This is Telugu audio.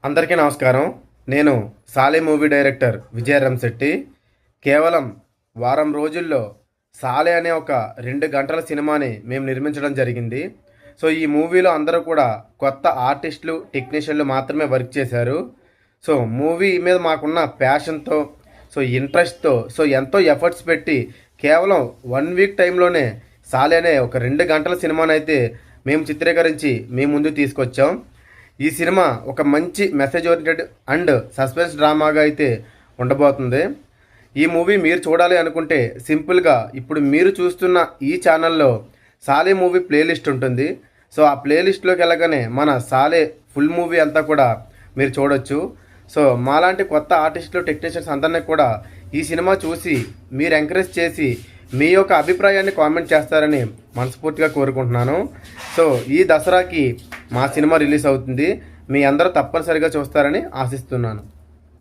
అందరికీ నమస్కారం. నేను సాలే మూవీ డైరెక్టర్ విజయరంశెట్టి. కేవలం వారం రోజుల్లో సాలే అనే ఒక 2 గంటల సినిమాని మేము నిర్మించడం జరిగింది. సో ఈ మూవీలో అందరూ కూడా కొత్త ఆర్టిస్టులు, టెక్నీషియన్లు మాత్రమే వర్క్ చేశారు. సో మూవీ మీద మాకున్న ప్యాషన్తో, ఇంట్రెస్ట్తో, ఎంతో ఎఫర్ట్స్ పెట్టి కేవలం 1 వీక్ టైంలోనే సాలే అనే ఒక 2 గంటల సినిమానైతే మేము చిత్రీకరించి మీ ముందు తీసుకొచ్చాం. ఈ సినిమా ఒక మంచి మెసేజ్ ఓరియంటెడ్ అండ్ సస్పెన్స్ డ్రామాగా అయితే ఉండబోతుంది. ఈ మూవీ మీరు చూడాలి అనుకుంటే సింపుల్గా ఇప్పుడు మీరు చూస్తున్న ఈ ఛానల్లో సాలే మూవీ ప్లేలిస్ట్ ఉంటుంది. సో ఆ ప్లేలిస్ట్లోకి వెళ్ళగానే మన సాలే ఫుల్ మూవీ అంతా కూడా మీరు చూడొచ్చు. సో మాలాంటి కొత్త ఆర్టిస్టులు, టెక్నీషియన్స్ అందరినీ కూడా ఈ సినిమా చూసి మీరు ఎంకరేజ్ చేసి మీ యొక్క అభిప్రాయాన్ని కామెంట్ చేస్తారని మనస్ఫూర్తిగా కోరుకుంటున్నాను. సో ఈ దసరాకి మా సినిమా రిలీజ్ అవుతుంది. మీ అందరూ తప్పనిసరిగా చూస్తారని ఆశిస్తున్నాను.